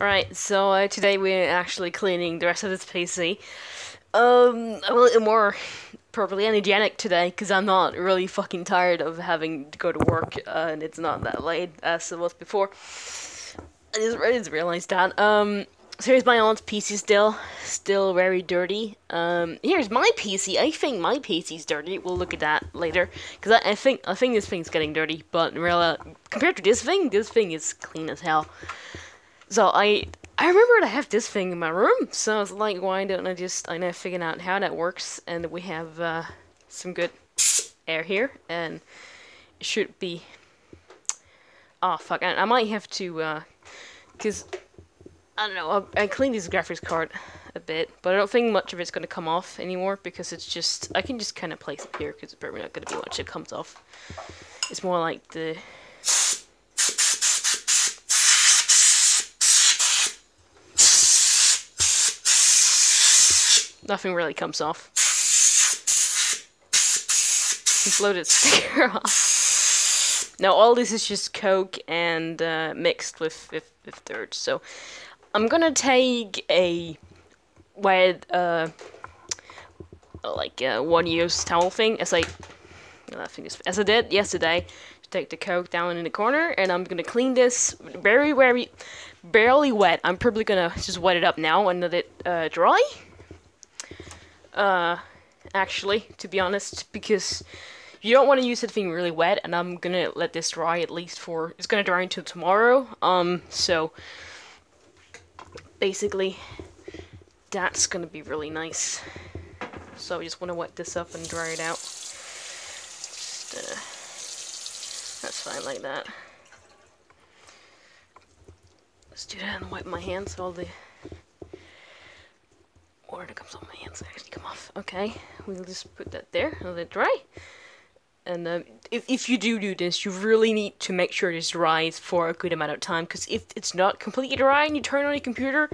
Alright, so today we're actually cleaning the rest of this PC. I'm a little more properly energetic today because I'm not really fucking tired of having to go to work and it's not that late as it was before. I just realized that. So here's my aunt's PC still very dirty. Here's my PC. I think my PC's dirty. We'll look at that later because I think this thing's getting dirty, but really, compared to this thing is clean as hell. So I remembered I have this thing in my room, so I was like, why don't I now figuring out how that works, and we have some good air here, and it should be. Oh fuck! I might have to, cause I don't know. I cleaned this graphics card a bit, but I don't think much of it's gonna come off anymore because it's just I can just kind of place it here because it's probably not gonna be much that comes off. It's more like the. Nothing really comes off. Blow the sticker off. Now all this is just Coke and mixed with dirt. So I'm gonna take a wet one-use towel thing as I did yesterday. Take the Coke down in the corner and I'm gonna clean this very barely wet. I'm probably gonna just wet it up now and let it dry. Actually, to be honest, because you don't want to use anything really wet, and I'm gonna let this dry at least it's gonna dry until tomorrow, so, basically, that's gonna be really nice. So I just want to wet this up and dry it out. That's fine like that. Let's do that and wipe my hands so all the water that comes on my hands actually come off. Okay, we'll just put that there and let it dry. And if you do this, you really need to make sure this dries for a good amount of time, because if it's not completely dry and you turn on your computer,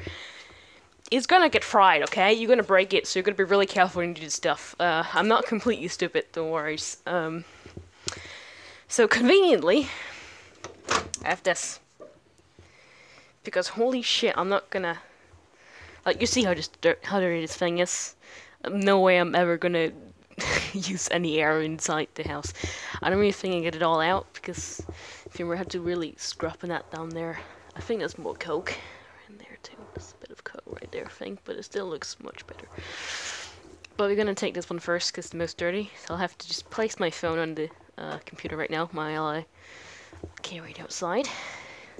it's gonna get fried, okay? You're gonna break it, so you're gonna be really careful when you do this stuff. I'm not completely stupid, don't worry. So conveniently, I have this. Because holy shit, I'm not gonna... Like, you see how dirty this thing is? No way I'm ever gonna use any air inside the house. I don't really think I can get it all out, because if you have to really scrubbing that down there, I think there's more Coke in there too. There's a bit of Coke right there, I think, but it still looks much better. But we're gonna take this one first, because it's the most dirty, so I'll have to just place my phone on the computer right now, my carry it outside.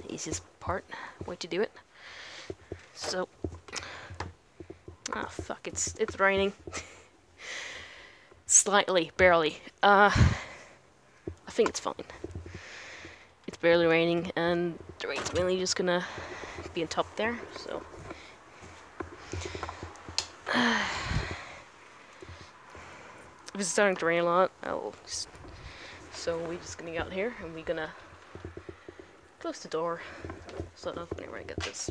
The easiest way to do it. So... Ah, fuck, it's raining. Slightly, barely. I think it's fine. It's barely raining, and the rain's mainly just gonna be on top there, so... If it's starting to rain a lot, So we're just gonna get out here, and we're gonna close the door, so whenever I get this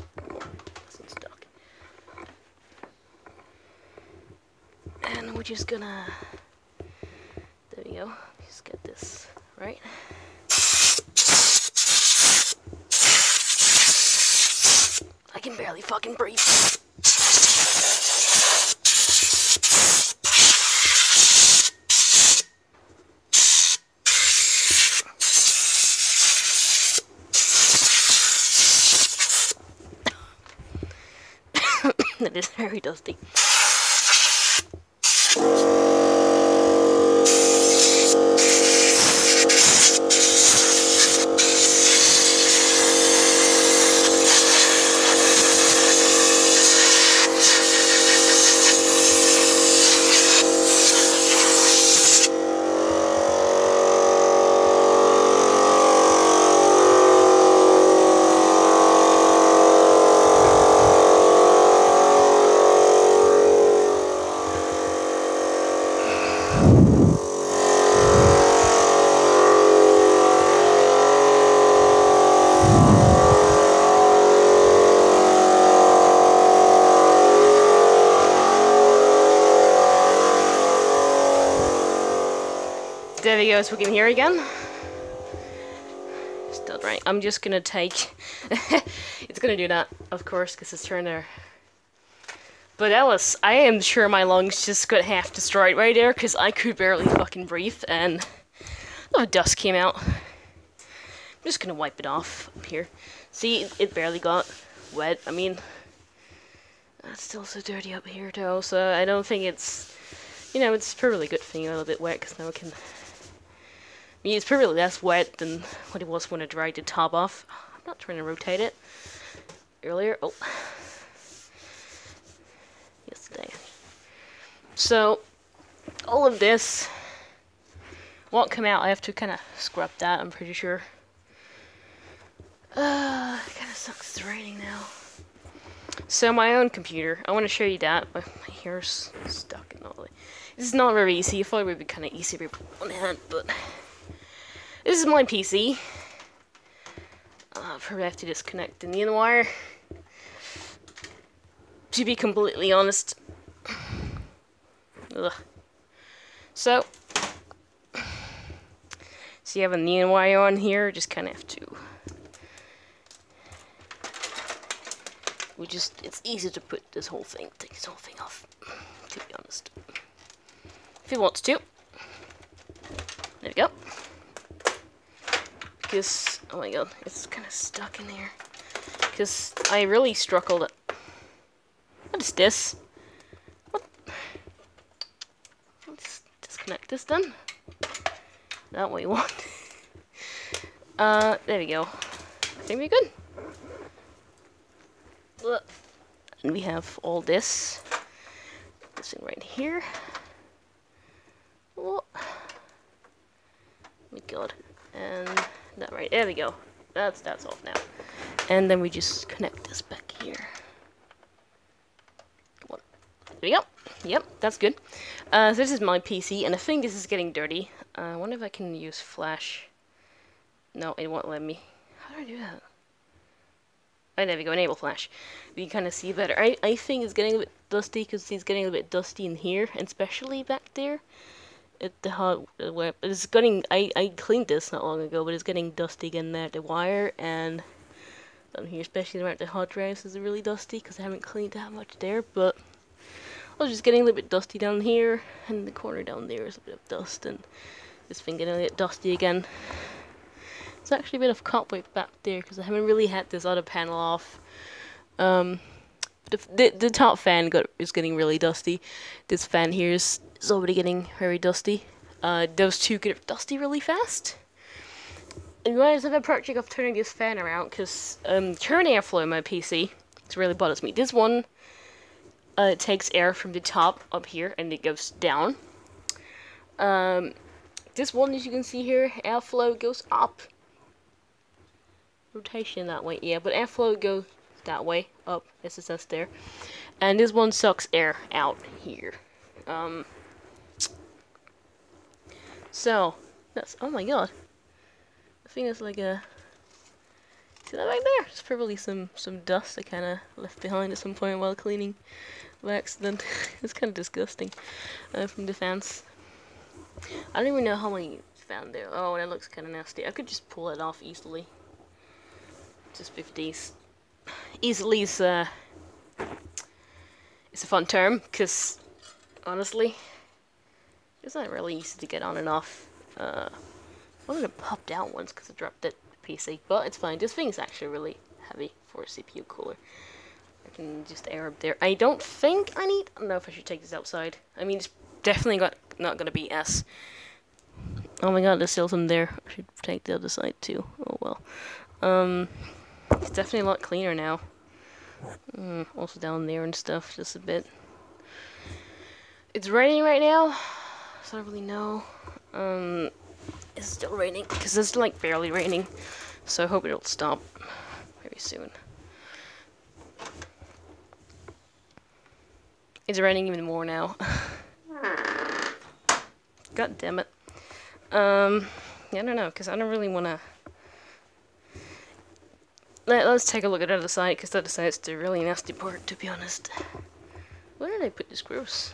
isn't stuck. And we're just gonna, there we go, just get this, right? I can barely fucking breathe. It is very dusty. There we go, so we can hear again. done, right? I'm just gonna take... It's gonna do that, of course, because it's trying to... But that was... I am sure my lungs just got half destroyed right there, because I could barely fucking breathe, and... a lot of dust came out. I'm just gonna wipe it off up here. See, it barely got wet. I mean... It's still so dirty up here, though, so I don't think it's... You know, it's probably a good thing a little bit wet, because now I can... I mean, it's probably less wet than what it was when I dried the top off. I'm not trying to rotate it. Earlier, oh. Yesterday. So, all of this won't come out. I have to kind of scrub that, I'm pretty sure. It kind of sucks it's raining now. So, my own computer. I want to show you that. My hair's stuck and all that. This is not very easy. I thought it would be kind of easy with one hand, but... This is my PC. I'll probably have to disconnect the neon wire. To be completely honest. Ugh. So you have a neon wire on here, just kind of have to... it's easy to put this whole thing, take this whole thing off, to be honest. If it wants to. There we go. Because, oh my god, it's kind of stuck in there. Because I really struggled. What is this? What? Let's disconnect this then. That way you want. There we go. I think we're good. And we have all this. This thing right here. Oh my god. And that right, there we go. That's off now. And then we just connect this back here. Come on. There we go. Yep, that's good. So this is my PC, and I think this is getting dirty. I wonder if I can use Flash. No, it won't let me. How do I do that? Oh, there we go, enable Flash. We can kind of see better. I think it's getting a bit dusty, because it's getting a bit dusty in here, and especially back there. At the hot web, it's getting. I cleaned this not long ago, but it's getting dusty again there at the wire, and down here, especially around the hard drives, is really dusty because I haven't cleaned that much there. But I was just getting a little bit dusty down here, and the corner down there is a bit of dust, and this thing getting a bit dusty again. It's actually a bit of cobweb back there because I haven't really had this other panel off. The top fan is getting really dusty. This fan here is already getting very dusty. Those two get dusty really fast. And you might have a project of turning this fan around, because current airflow in my PC, it really bothers me. This one takes air from the top up here and it goes down. This one, as you can see here, airflow goes up. Rotation that way, yeah, but airflow goes that way, up, as it says there. And this one sucks air out here. So, that's, oh my god. I think it's like a, see that back there? It's probably some dust I kind of left behind at some point while cleaning by accident. It's kind of disgusting from the fans. I don't even know how many found there. Oh, that looks kind of nasty. I could just pull it off easily. Just 50s. Easily is it's a fun term, because honestly, it's not really easy to get on and off. One of them popped out once because I dropped the PC, but it's fine. This thing is actually really heavy for a CPU cooler. I can just air up there. I don't think I don't know if I should take this outside. I mean, it's definitely not gonna be S. Oh my god, there's still some there. I should take the other side too. Oh well. It's definitely a lot cleaner now. Also down there and stuff, just a bit. It's raining right now, so I don't really know. It's still raining, because it's like barely raining, so I hope it'll stop very soon. It's raining even more now. God damn it. I don't know, because I don't really want to... Let's take a look at the other side, because the other side's the really nasty part, to be honest. Where did I put the screws?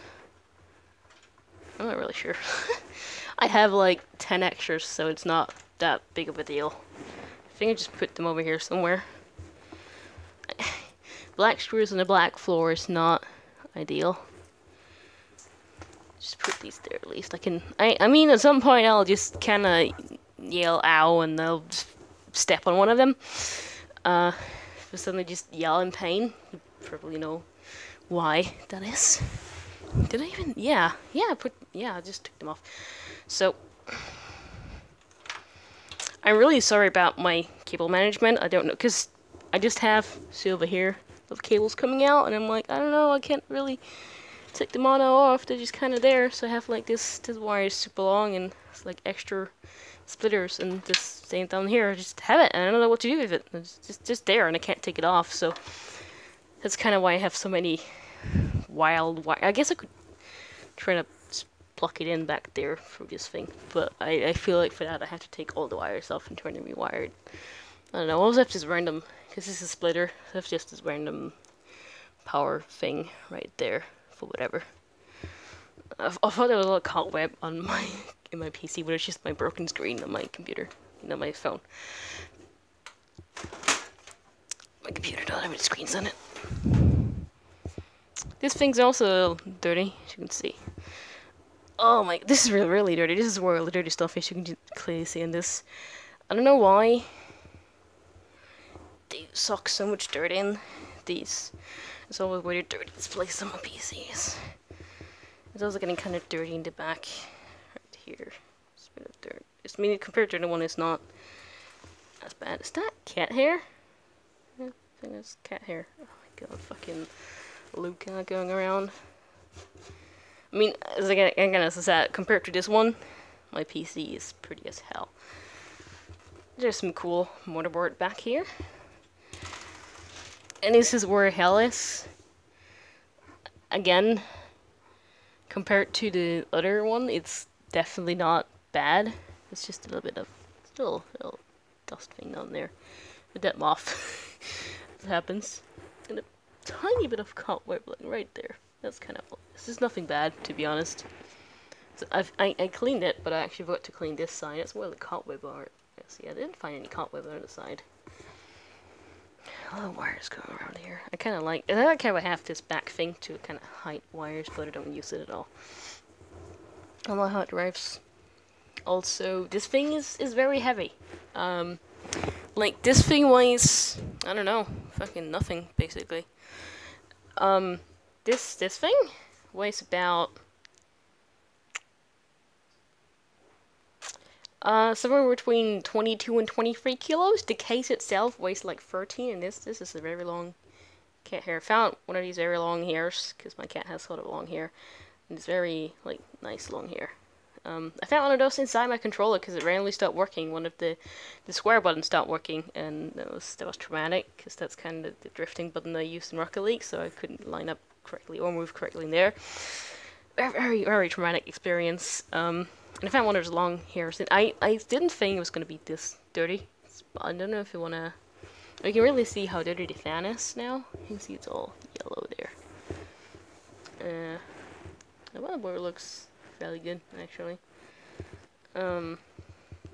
I'm not really sure. I have like 10 extras, so it's not that big of a deal. think I just put them over here somewhere. Black screws on a black floor is not ideal. Just put these there at least. I mean, at some point I'll just kind of yell ow and they'll just step on one of them. If I suddenly just yell in pain, you probably know why that is. Did I even? Yeah, I just took them off. So, I'm really sorry about my cable management. I don't know, because I just have over here of cables coming out, and I'm like, I don't know, I can't really take the mono off. They're just kind of there, so I have like this wire is super long, and it's like extra splitters, and this same down here, I just have it, and I don't know what to do with it. It's just there, and I can't take it off, so that's kind of why I have so many wild wire. I guess I could try to plug it in back there for this thing, but I feel like for that I have to take all the wires off and try to rewire it. I don't know, I also have this random, because this is a splitter, so I have just this random power thing right there for whatever. I thought there was a little cobweb on in my PC, but it's just my broken screen on my computer, my phone. My computer doesn't have any screens on it. This thing's also dirty, as you can see. Oh my, this is really, really dirty. This is where all the dirty stuff is. You can clearly see in this. I don't know why they suck so much dirt in these. It's always where the dirty displays on my PCs. It's also getting kind of dirty in the back, right here. It's a bit of dirt. I mean, compared to the one, it's not as bad. Is that cat hair? I think that's cat hair. Oh my god, fucking Luca going around. I mean, as I said, compared to this one, my PC is pretty as hell. There's some cool motherboard back here. And this is where hell is. Again, compared to the other one, it's definitely not bad. It's just a little bit of, still a little dust thing down there. With that moth. That happens. And a tiny bit of cobweb right there. That's kind of, this is nothing bad, to be honest. So I cleaned it, but I actually forgot to clean this side. That's where the cobweb are. See, I didn't find any cobweb on the side. A lot of wires going around here. I kind of like how I have this back thing to kind of hide wires, but I don't use it at all. On my hard drives. Also, this thing is very heavy. Like, this thing weighs, I don't know, fucking nothing, basically. This thing weighs about somewhere between 22 and 23 kilos. The case itself weighs like 13, and this is a very long cat hair. I found one of these very long hairs, because my cat has sort of long hair, and it's very, like, nice long hair. I found one of those inside my controller, because it randomly stopped working. One of the square buttons stopped working, and that was traumatic, because that's kind of the drifting button I used in Rocket League, so I couldn't line up correctly or move correctly in there. Very, very traumatic experience. And I found one of those long hairs. And I didn't think it was going to be this dirty. I don't know if you want to... You can really see how dirty the fan is now. You can see it's all yellow there. The motherboard looks fairly good, actually. I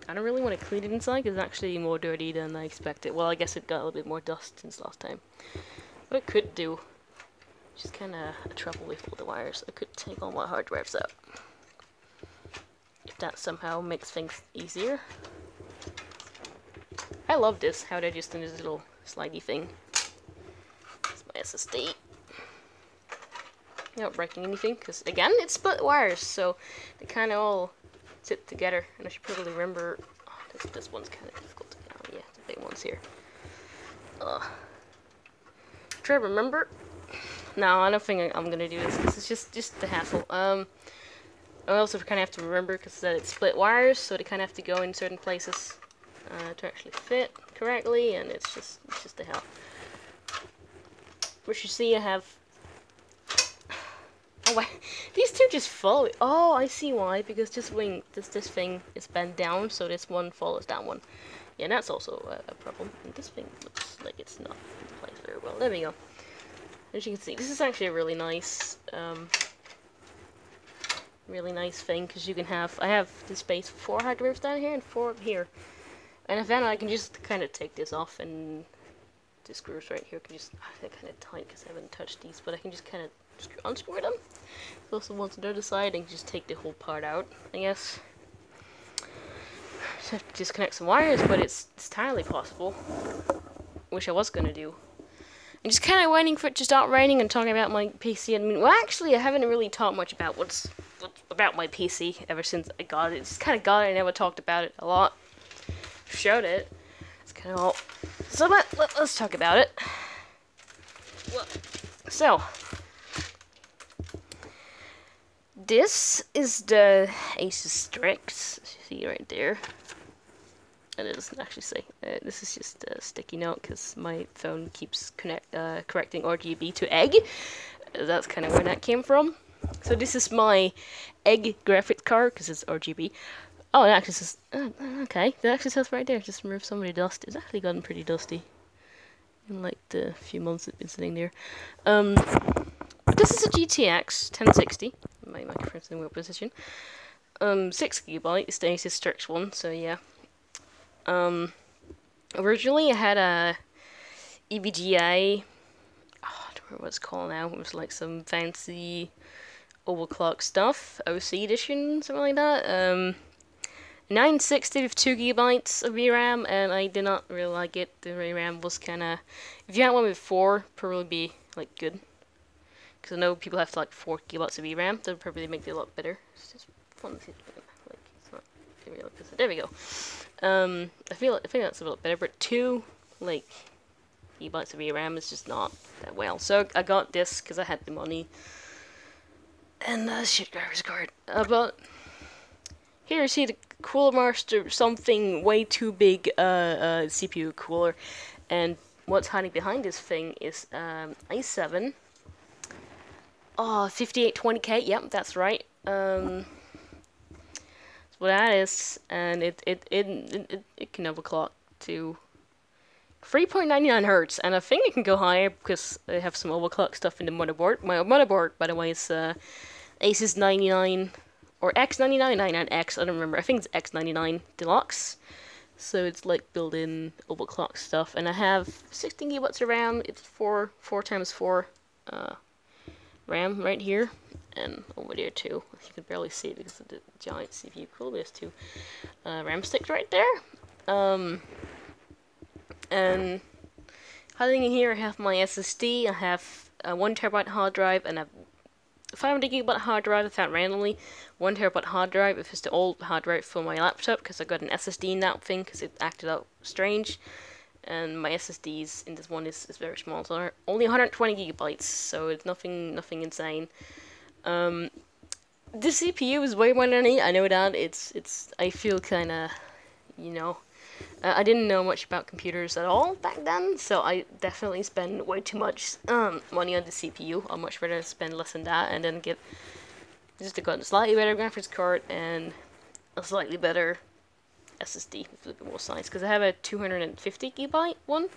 don't really want to clean it inside, because it's actually more dirty than I expected. Well, I guess it got a little bit more dust since last time. What I could do, which is kind of a trouble with all the wires, I could take all my hard drives out. If that somehow makes things easier. I love this, how they're just in this little slidey thing. It's my SSD. Not breaking anything, because again, it's split wires, so they kind of all sit together. And I should probably remember, oh, this one's kind of difficult to get out. Yeah, the big one's here. Try to remember. No, I don't think I'm gonna do this, because it's just the hassle. I also kind of have to remember, because it's split wires, so they kind of have to go in certain places to actually fit correctly, and it's just the hell. Which you see, I have. Oh, wait. These two just follow. Oh, I see why. Because this thing is bent down, so this one follows that one. Yeah, that's also a problem. And this thing looks like it's not in place very well. There we go. As you can see, this is actually a really nice thing, because you can have. I have the space for 4 hard drives down here and 4 up here. And then I can just kind of take this off, and the screws right here can just, they're kind of tight because I haven't touched these, but I can just kind of unscrew them. Also, once on the other side, I can just take the whole part out, I guess. Just have to disconnect some wires, but it's entirely possible. Wish I was gonna do. I'm just kind of waiting for it to start raining and talking about my PC. I mean, well, actually, I haven't really talked much about what's about my PC ever since I got it. Just kind of got it. I never talked about it a lot. Showed it. It's kind of all. So let's talk about it. Well, so this is the Asus Strix. See right there. And it doesn't actually say. This is just a sticky note because my phone keeps correcting RGB to egg. That's kind of where that came from. So this is my egg graphics card because it's RGB. Oh, it actually says. Okay, it actually says right there. Just remove some of the dust. It's actually gotten pretty dusty in like the few months it's been sitting there. This is a GTX 1060. My microphone's in the wheel position. 6GB. It's the Asus Strix one. So yeah. Originally I had a EVGA, I don't remember what it's called now, it was like some fancy overclock stuff, OC edition, something like that, 960 with 2GB of VRAM, and I did not really like it. The VRAM was kinda, if you had one with 4, probably be, like, good, because I know people have, like, 4GB of VRAM, that would probably make it a lot better. It's just fun to see, like, it's not, there we go. I think that's a little better, but 2 like gigabytes of VRAM is just not that well. So I got this because I had the money, and shit graphics card. But here you see the Cooler Master, something way too big CPU cooler, and what's hiding behind this thing is i7. Oh, 5820K. Yep, that's right. What that is, and it can overclock to 3.99 Hertz, and I think it can go higher because they have some overclock stuff in the motherboard. My motherboard, by the way, is Asus 99 or X99, 99X. I don't remember. I think it's X99 Deluxe. So it's like built-in overclock stuff, and I have 16GB of RAM. It's 4x4 RAM right here. And over there too. You can barely see it because of the giant CPU cooler. There's 2 RAM sticks right there. And hiding in here I have my SSD. I have a 1TB hard drive and a 500GB hard drive I found randomly. 1TB hard drive. It's just the old hard drive for my laptop because I got an SSD in that thing because it acted out strange. And my SSDs in this one is very small, so only 120GB. So it's nothing insane. The CPU is way more than I need. I know that. I feel kinda, you know, I didn't know much about computers at all back then, so I definitely spend way too much money on the CPU. I'd much rather spend less than that and then get just a slightly better graphics card and a slightly better SSD with a bit more size. Because I have a 250GB one.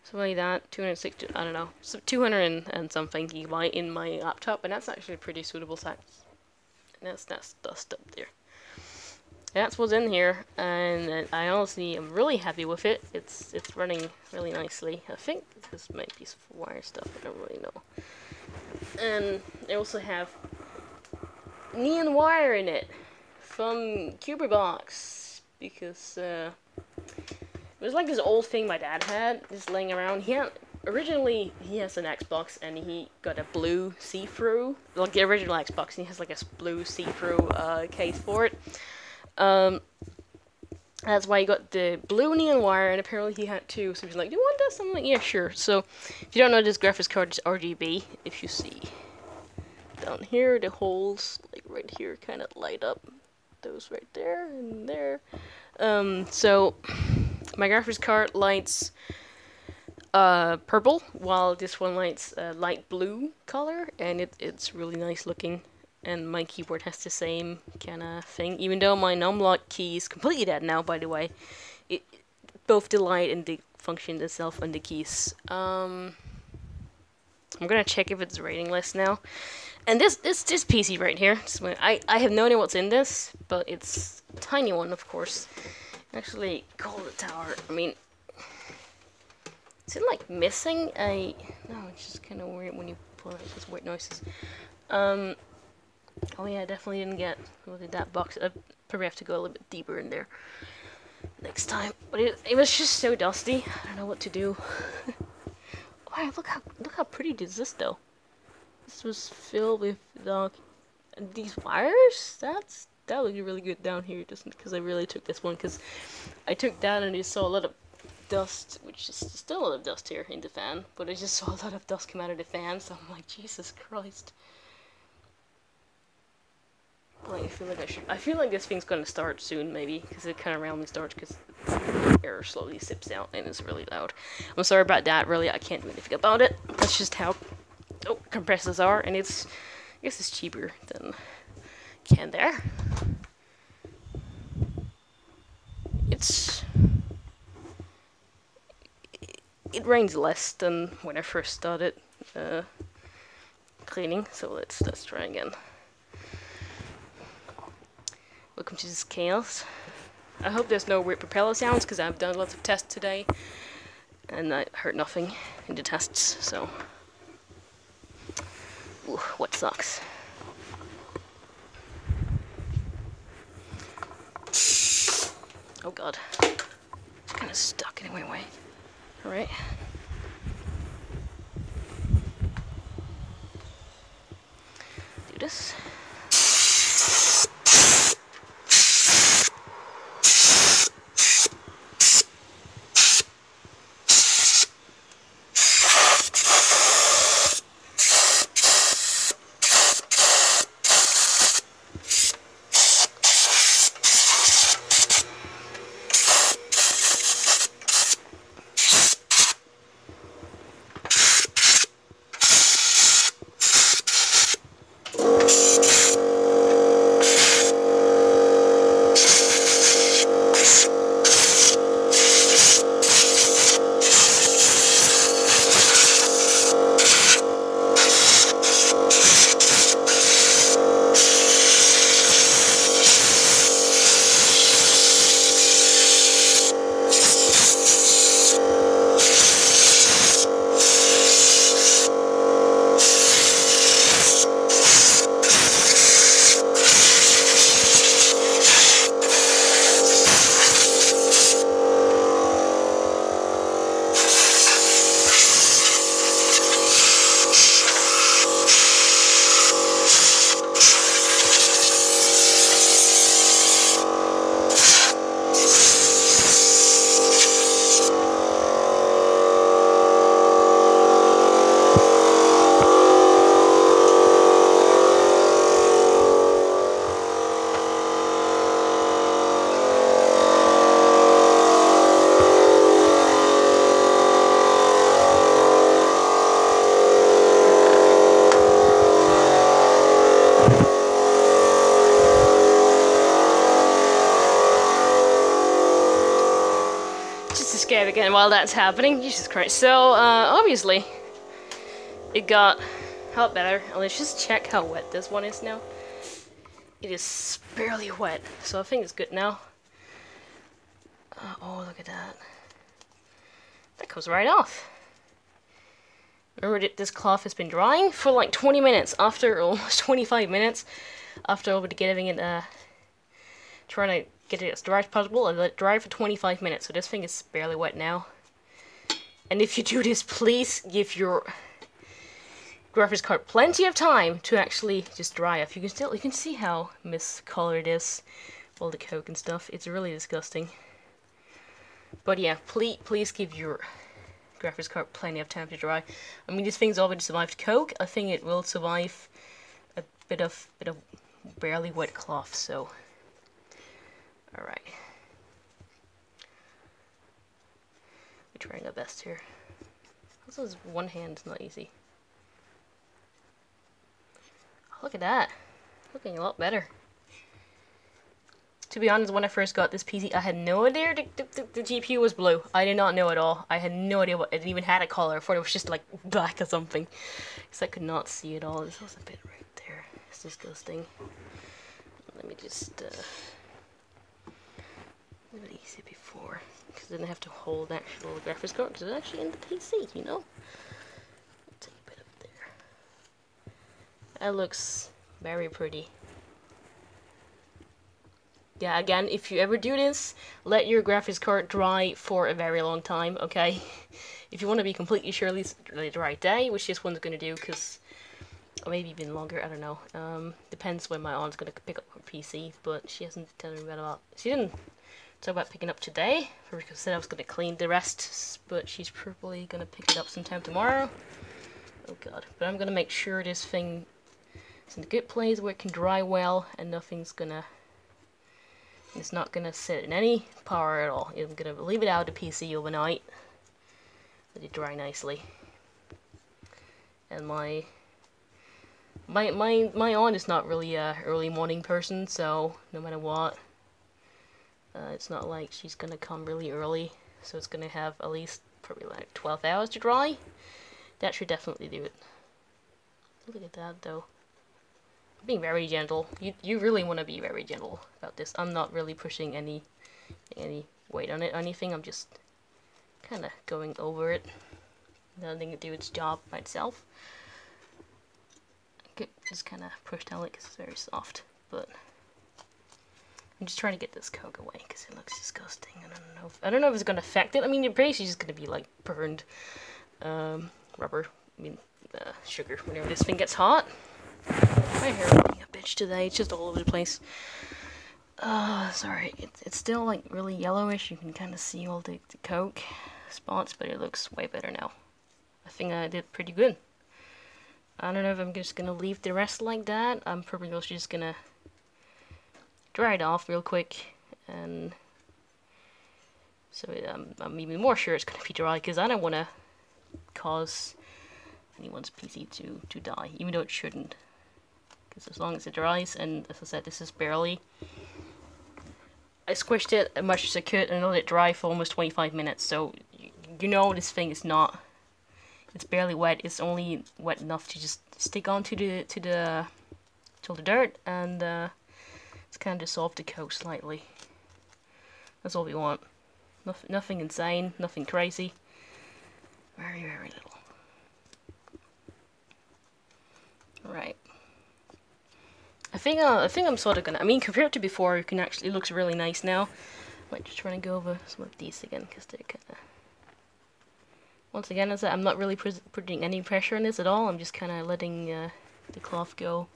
Something like that, 260, I don't know, so 200 and something gigabyte in my laptop, and that's actually a pretty suitable size. And that's dust up there. And that's what's in here, and I honestly am really happy with it. It's running really nicely. I think this might be some wire stuff, I don't really know. And I also have neon wire in it from Cuberbox, because it was like this old thing my dad had, just laying around. Originally, he has an Xbox, and he got a blue see-through, like the original Xbox, and he has like a blue see-through case for it. That's why he got the blue neon wire, and apparently he had 2, so he's like, do you want this? I'm like, yeah, sure. So, if you don't know, this graphics card is RGB. If you see down here, the holes, like right here, kind of light up. Those right there, and there. So my graphics card lights purple, while this one lights light blue color, and it's really nice looking. And my keyboard has the same kind of thing, even though my numlock key is completely dead now, by the way. Both the light and the function itself and the keys. I'm gonna check if it's rating list now. And this PC right here, I have no idea what's in this, but it's a tiny one, of course. Actually, call the tower. I mean, is it like missing a? No, it's just kind of weird when you pull it. It's just weird noises. Oh yeah, I definitely didn't get that box. I probably have to go a little bit deeper in there next time. But it was just so dusty. I don't know what to do. Wow, look how pretty is this though. This was filled with these wires. That looked really good down here, just because I really took this one, because I took that and I saw a lot of dust, which is still a lot of dust here in the fan, but I just saw a lot of dust come out of the fan, so I'm like, Jesus Christ. Like, I feel like this thing's gonna start soon, maybe, because it kind of randomly starts, because air slowly sips out and it's really loud. I'm sorry about that, really, I can't do anything about it. That's just how compressors are, and I guess it's cheaper than can there. It rains less than when I first started cleaning, so let's try again. Welcome to this chaos. I hope there's no weird propeller sounds, because I've done lots of tests today and I heard nothing in the tests, so ooh, what sucks. Oh god. It's kind of stuck in my way. Alright. Do this. Escape again while that's happening. Jesus Christ. So, obviously, it got a lot better. Let's just check how wet this one is now. It is barely wet, so I think it's good now. Oh, look at that. That comes right off. Remember that this cloth has been drying for like 20 minutes after, almost 25 minutes after I would get everything in, trying to get it as dry as possible and let it dry for 25 minutes. So this thing is barely wet now. And if you do this, please give your graphics card plenty of time to actually just dry off. You can see how miscolored it is, all the coke and stuff. It's really disgusting. But yeah, please give your graphics card plenty of time to dry. I mean, this thing's already survived coke. I think it will survive a bit of barely wet cloth. So. Alright. We're trying our best here. Also, this one hand is not easy. Oh, look at that. Looking a lot better. To be honest, when I first got this PC, I had no idea the GPU was blue. I did not know at all. I had no idea what it even had a color. I thought it was just like black or something. Because I could not see it all. This was a bit right there. It's disgusting. Let me just... really easy before, because I didn't have to hold the actual graphics card, because it's actually in the PC, you know? Take a bit up there. That looks very pretty. Yeah, again, if you ever do this, let your graphics card dry for a very long time, okay? If you want to be completely sure, at least the right day, which this one's going to do, because... Or maybe even longer, I don't know. Depends when my aunt's going to pick up her PC, but she hasn't told me about... She didn't talk about picking up today, because I said I was going to clean the rest, but she's probably going to pick it up sometime tomorrow. Oh god. But I'm going to make sure this thing is in a good place where it can dry well, and nothing's going to... It's not gonna sit in any power at all. I'm gonna leave it out of the PC overnight. Let it dry nicely. And my aunt is not really a early morning person, so no matter what, it's not like she's gonna come really early. So it's gonna have at least probably like 12 hours to dry. That should definitely do it. Look at that though. Being very gentle. You really want to be very gentle about this. I'm not really pushing any weight on it or anything. I'm just kind of going over it, letting it do its job by itself. Good. Just kind of push down it because it's very soft. But I'm just trying to get this coke away because it looks disgusting. I don't know if it's gonna affect it. I mean, you're basically just gonna be like burned rubber. I mean, sugar whenever this thing gets hot. My hair is being a bitch today, it's just all over the place. Sorry, it's still like really yellowish, you can kind of see all the coke spots, but it looks way better now. I think I did pretty good. I don't know if I'm just gonna leave the rest like that. I'm probably also just gonna dry it off real quick, and so I'm even more sure it's gonna be dry, because I don't want to cause anyone's PC to die, even though it shouldn't. Because as long as it dries, and as I said, this is barely... I squished it as much as I could and let it dry for almost 25 minutes, so you know this thing is not... It's barely wet, it's only wet enough to just stick onto the dirt, and it's kind of dissolve the coke slightly. That's all we want. Nothing insane, nothing crazy. Very, very little. Right. I think I'm sort of gonna... I mean, compared to before, you can actually... It looks really nice now. I might just try to go over some of these again, because they're kind of... Once again, as I'm not really putting any pressure on this at all. I'm just kind of letting the cloth go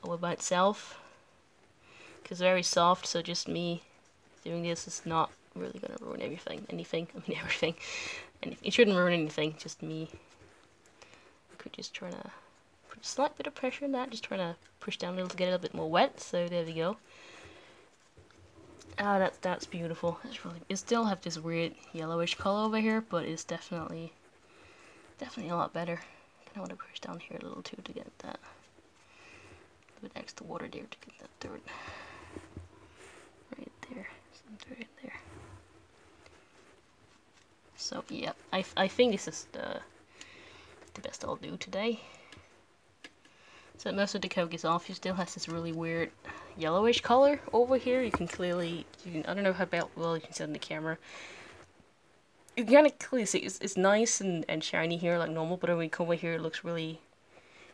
all by itself. Because it's very soft, so just me doing this is not really gonna ruin everything. Anything. And it shouldn't ruin anything, just me. I could just try to... Put a slight bit of pressure on that, just trying to push down a little to get it a bit more wet, so there we go. Ah, that's beautiful. It still have this weird yellowish color over here, but it's definitely a lot better. I want to push down here a little too to get that a bit extra water there to get that dirt right there, some dirt in there. So yeah, I think this is the best I'll do today. So most of the coke is off. You still has this really weird yellowish color over here. You can clearly, I don't know how well you can see on the camera. You can kind of clearly see it's nice and shiny here like normal, but when we come over here, it looks more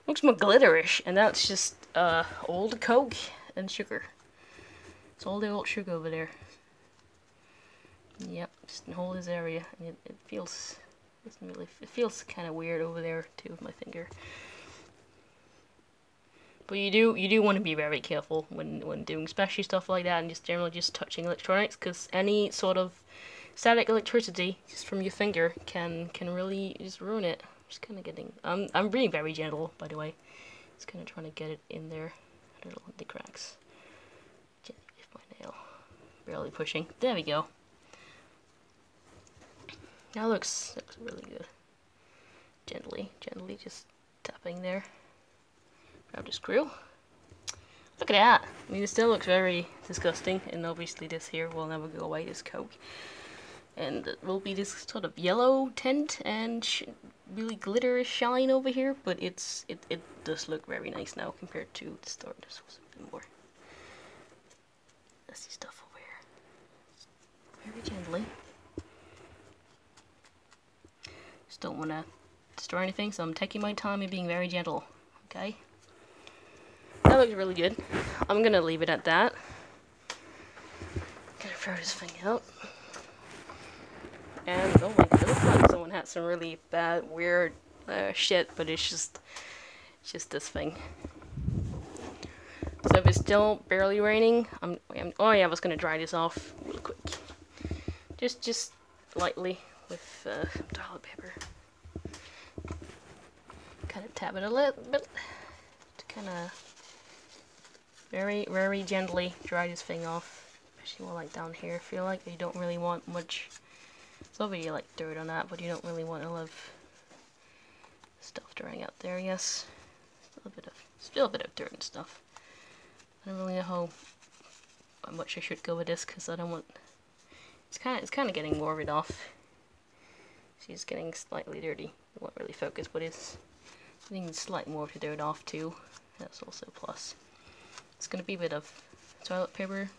glitterish, and that's just old coke and sugar. It's all the old sugar over there. Yep, just in all this area, and it feels kind of weird over there too with my finger. But you do want to be very careful when doing especially stuff like that, and just generally just touching electronics, because any sort of static electricity just from your finger can really just ruin it. Just kind of getting I'm being very gentle, by the way. Just kind of trying to get it in there. I don't want the cracks. Gently with my nail, barely pushing. There we go. That looks really good. Gently just tapping there. Grab the screw. Look at that! I mean, it still looks very disgusting, and obviously this here will never go away, this coke. And it will be this sort of yellow tint and really glitterish shine over here, but it does look very nice now compared to the start. This was a bit more messy stuff over here. Very gently. Just don't want to destroy anything, so I'm taking my time and being very gentle. Okay? That looks really good. I'm gonna leave it at that. Gonna throw this thing out. And, oh my god, it looks like someone had some really bad, weird shit, but it's just this thing. So if it's still barely raining, oh yeah, I was gonna dry this off real quick. Just lightly with toilet paper. Kind of tap it a little bit to kind of very, very gently dry this thing off. Especially more like down here. I feel like you don't really want much. It's not really like dirt on that, but you don't really want a lot of stuff drying out there. Yes, still a bit of dirt and stuff. I don't really know how much I should go with this because I don't want. It's kind of getting more of it off. She's getting slightly dirty. It won't really focus, but it's getting slightly more of the dirt off too. That's also a plus. It's gonna be a bit of toilet paper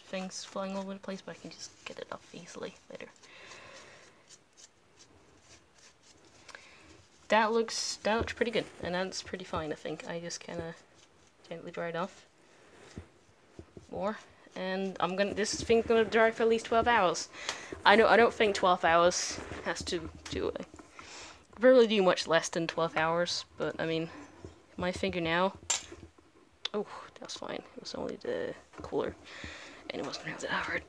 things flying all over the place, but I can just get it off easily later. That looks pretty good, and that's pretty fine. I think I just kind of gently dry it off more, and this thing's gonna dry for at least 12 hours. I don't think 12 hours has to do it. Rarely do much less than 12 hours, but I mean, my finger now. Oh, that's fine. It was only the cooler, and it wasn't really that hard.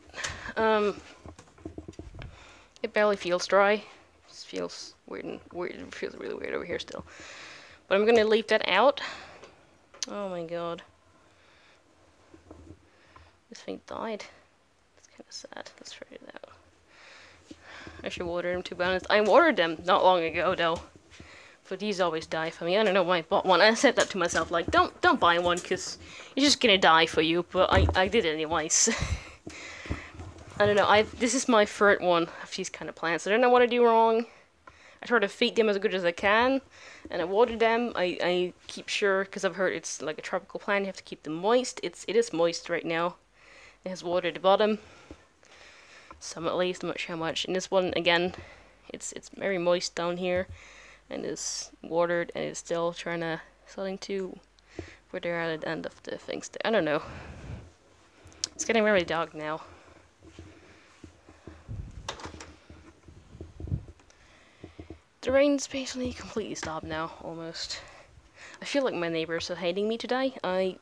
It barely feels dry. It just feels weird. It feels really weird over here still. But I'm gonna leave that out. Oh my god. This thing died. It's kind of sad. Let's try it out. I should water them, to be honest. I watered them not long ago though. But these always die for me. I don't know why I bought one. I said that to myself, like, don't buy one because it's just gonna die for you. But I did it anyways. I don't know. This is my third one of these kind of plants. I don't know what I do wrong. I try to feed them as good as I can, and I water them. I keep sure, because I've heard it's like a tropical plant. You have to keep them moist. It is moist right now. It has water at the bottom. Some at least. I'm not sure how much. And this one again, it's very moist down here, and is watered, and it's still starting to where they're at the end of the things. I don't know. It's getting really dark now. The rain's basically completely stopped now, almost. I feel like my neighbors are hating me today. I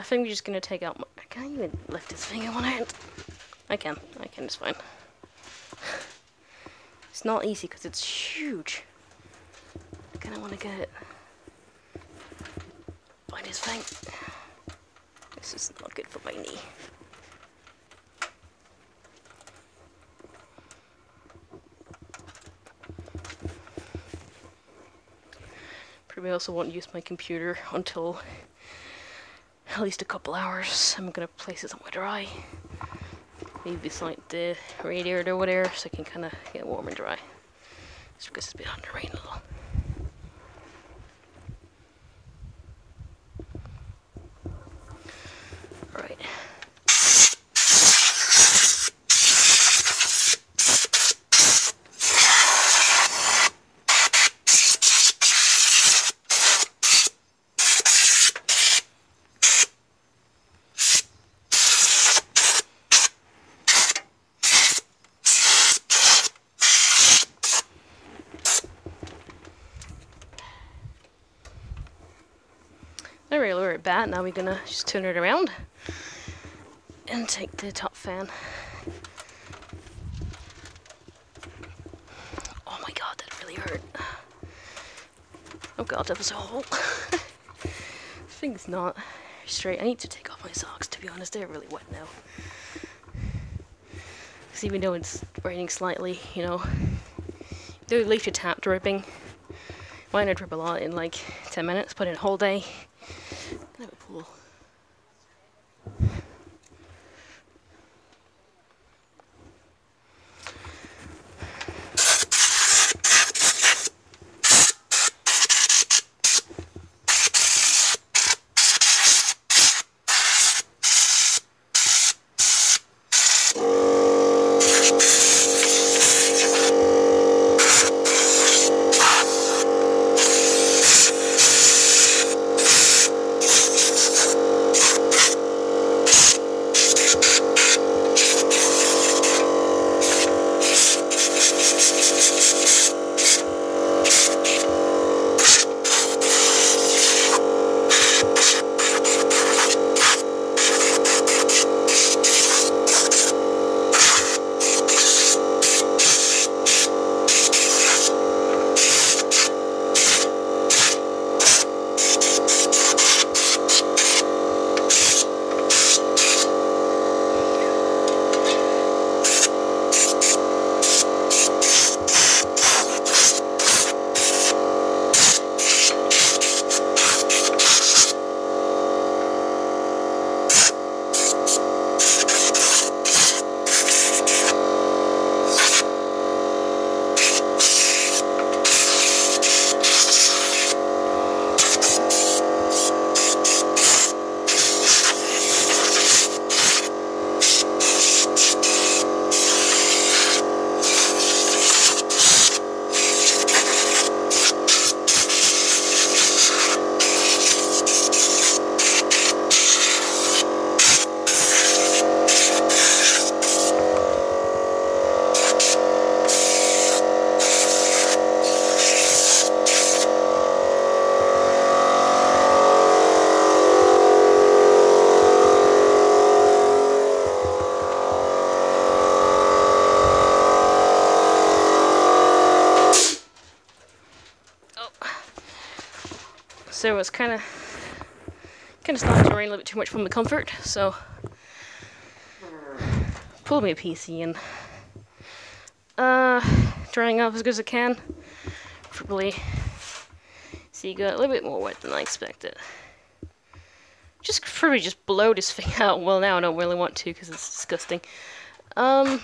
think we're just gonna take out I can't even lift this thing in one hand. I can, it's fine. It's not easy because it's huge. I kinda wanna get it by this thing. This is not good for my knee. Probably also won't use my computer until at least a couple hours. I'm gonna place it somewhere dry. Maybe beside the radiator or whatever, so I can kind of get warm and dry. Just because it's been under rain a little. Alright. There we lower it back. Now we're gonna just turn it around and take the top fan. Oh my god, that really hurt. Oh god, that was a hole. Thing's not straight. I need to take off my socks, to be honest. They're really wet now. Because even though it's raining slightly, you know, do leave your tap dripping. Mine would drip a lot in like 10 minutes, but in a whole day. I have a pool. so it's kind of starting to rain a little bit too much from the comfort, so pulled me a PC and drying up as good as I can. Probably see, got a little bit more wet than I expected. Probably just blow this thing out. Well, now I don't really want to because it's disgusting. Why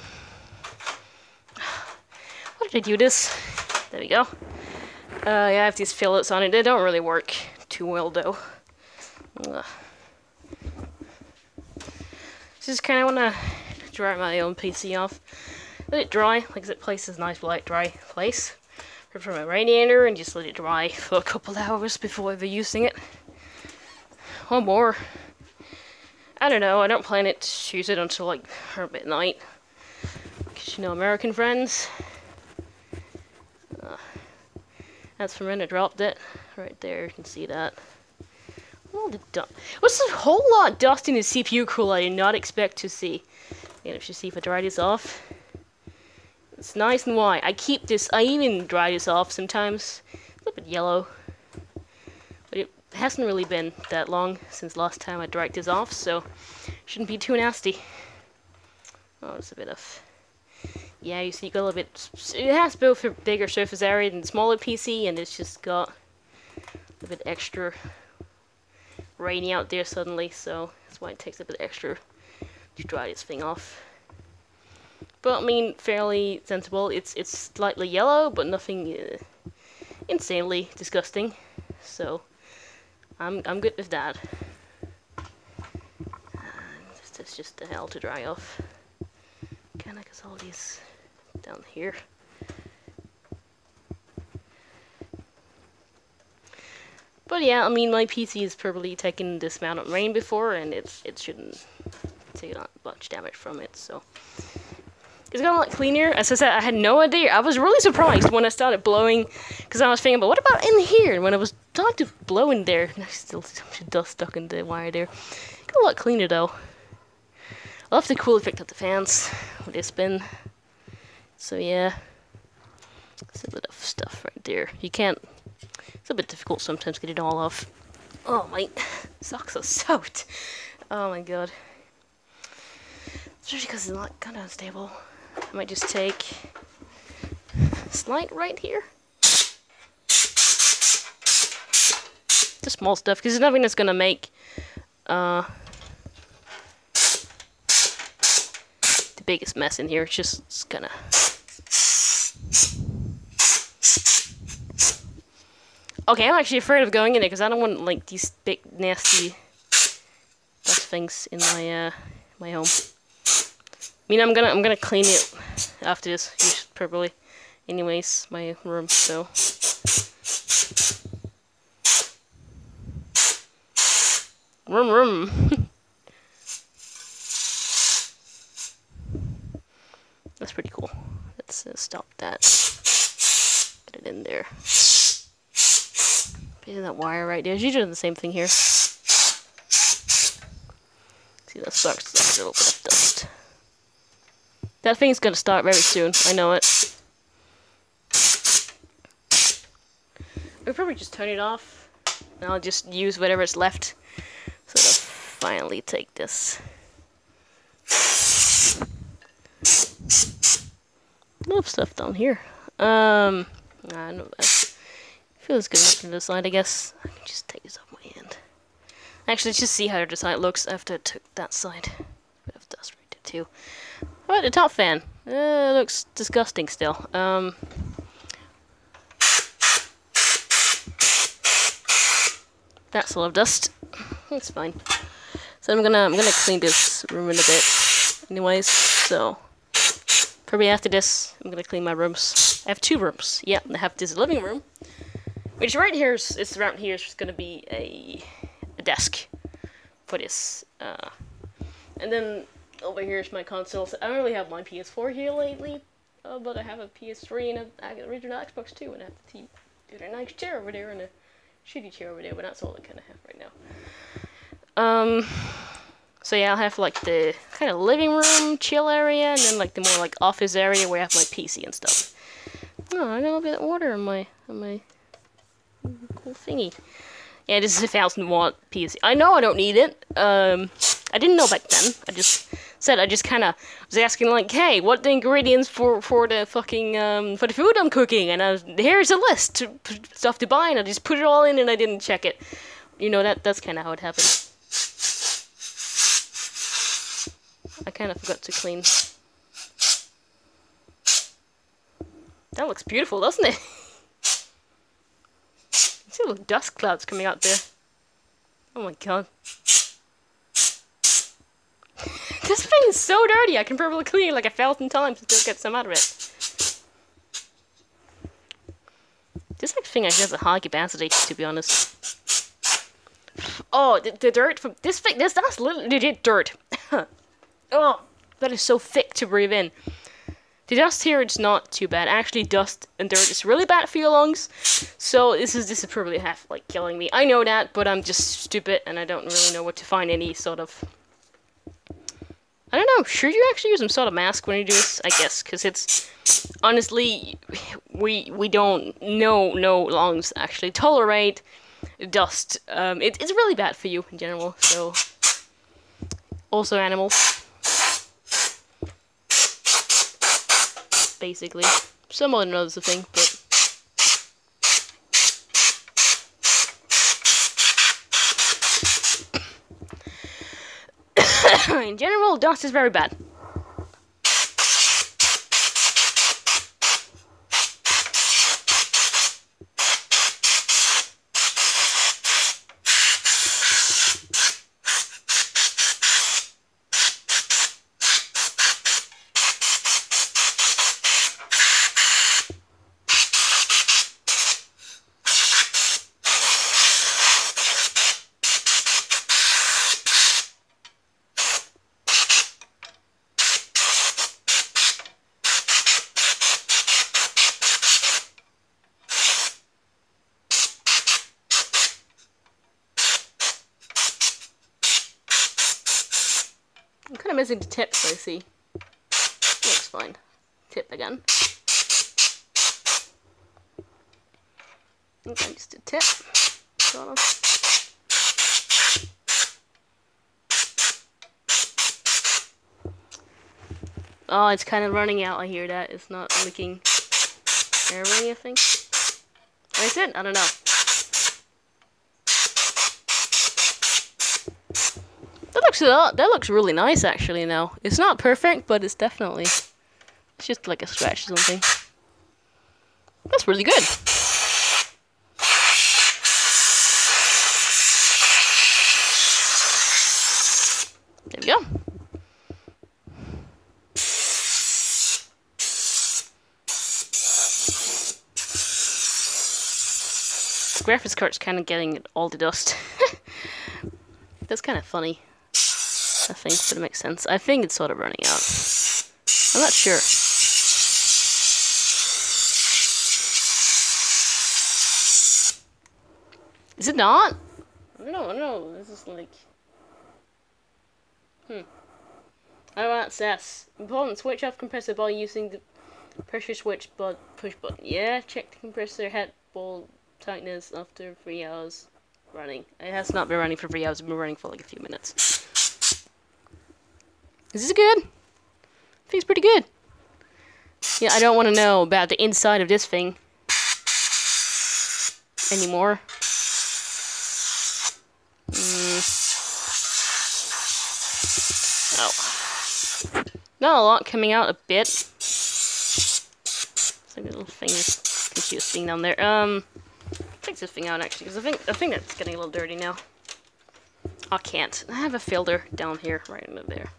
did I do this? There we go. Yeah, I have these fillets on it. They don't really work too well though. Just kind of want to dry my own PC off. Let it dry. Like this place is a nice, light, dry place. Put it from my radiator and just let it dry for a couple hours before ever using it. Or more. I don't know. I don't plan to use it until like midnight. Because you know, American friends. That's from when I dropped it. Right there, you can see that. All the dust. What's a whole lot of dust in the CPU cooler I did not expect to see. You know, should see if I dry this off. It's nice and white. I keep this. I even dry this off sometimes. A little bit yellow. But it hasn't really been that long since last time I dried this off, so shouldn't be too nasty. Oh, it's a bit of... Yeah, you see, you got a little bit... It has both a bigger surface area than the smaller PC, and it's just got a bit extra rainy out there suddenly, so that's why it takes a bit extra to dry this thing off. But, I mean, fairly sensible. It's slightly yellow, but nothing insanely disgusting, so I'm good with that. That's just the hell to dry off. Kinda, cause all these down here. But yeah, I mean, my PC has probably taken this amount of rain before, and it shouldn't take much damage from it, so. It's gotten a lot cleaner. As I said, I had no idea. I was really surprised when I started blowing, because I was thinking, but what about in here? And when I was starting to blow in there, and I still some dust stuck in the wire there. Got a lot cleaner though. I love the cool effect of the fans with this spin. So yeah, it's a bit of stuff right there. You can't. It's a bit difficult sometimes to get it all off. Oh, my socks are soaked. Oh my god. Especially because it's not kind of unstable. I might just take a slide right here. Just small stuff, because there's nothing that's gonna make the biggest mess in here. It's gonna. Okay, I'm actually afraid of going in it because I don't want like these big nasty dust things in my my home. I mean, I'm gonna clean it after this, probably. Anyways, my room. So. Room. That's pretty cool. Let's stop that. Get it in there. Put in that wire right there. You're doing the same thing here. See, that sucks. That's a little bit of dust. That thing's gonna start very soon. I know it. We'll probably just turn it off. And I'll just use whatever's left. So to finally take this. A lot of stuff down here. I know that. Feels good enough from this side, I guess. I can just take this off my hand. Actually, let's just see how the side looks after I took that side. Bit of dust right there too. How about the top fan? It looks disgusting still. That's a lot of dust. It's fine. So I'm gonna clean this room in a bit. Anyways, so probably after this, I'm gonna clean my rooms. I have 2 rooms. Yeah, I have this living room, which right here is around here is just gonna be a desk for this. And then over here is my console. So I don't really have my PS4 here lately, but I have a PS3 and an original Xbox 2, and I have the nice chair over there and a shitty chair over there, but that's all I kind of have right now. So yeah, I'll have like the kind of living room, chill area, and then like the more like office area where I have my PC and stuff. Oh, I got a bit of water on my cool thingy. Yeah, this is a 1000-watt PC. I know I don't need it. I didn't know back then. I just kind of was asking like, hey, what are the ingredients for the fucking for the food I'm cooking? And here's a list of stuff to buy, and I just put it all in, and I didn't check it. You know, that's kind of how it happened. I kind of forgot to clean. That looks beautiful, doesn't it? See little dust clouds coming out there. Oh my god. This thing is so dirty, I can probably clean it like 1,000 times and still get some out of it. This thing actually has a high capacity, to be honest. Oh, the dirt from this thing, that's legit dirt. Oh, that is so thick to breathe in. The dust here, it's not too bad. Actually, dust and dirt is really bad for your lungs. So this is probably half like killing me. I know that, but I'm just stupid and I don't really know what to find any sort of. I don't know. Should you actually use some sort of mask when you do this? I guess, because it's honestly we don't know no lungs actually tolerate dust. It's really bad for you in general. So also animals. Basically, someone knows the thing, but in general, dust is very bad. I'm kind of missing the tips, I see. Looks fine. Tip again. Okay, just a tip. Sort of. Oh, it's kind of running out, I hear that. It's not leaking air or anything. Or is it? I don't know. That looks really nice actually now. It's not perfect, but it's definitely, it's just like a scratch or something. That's really good. There we go. The graphics card's kind of getting all the dust. That's kind of funny. I think, but it makes sense. I think it's sort of running out. I'm not sure. Is it not? I don't know. This is like... I don't know what it says. Important, switch off compressor by using the pressure switch push button. Yeah, check the compressor head ball tightness after 3 hours running. It has not been running for 3 hours. It's been running for like a few minutes. Is this good? Feels pretty good. Yeah, I don't want to know about the inside of this thing anymore. Oh. Not a lot coming out a bit. It's like a little thing, confused thing down there. Take this thing out actually, because I think that's getting a little dirty now. I can't. I have a filter down here, right under there.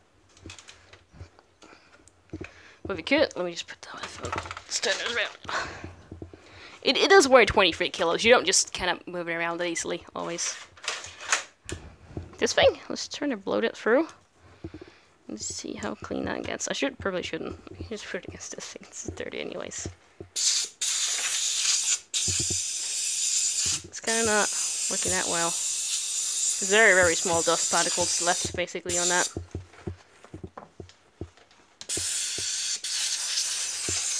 But if you could, let me just put the phone, stand it around. It does weigh 23 kilos. You don't just kind of move it around that easily, always. This thing, let's try to blow it through. Let's see how clean that gets. Probably shouldn't. Just put it against this thing. It's dirty anyways. It's kind of not working that well. There's very, very small dust particles left, basically, on that.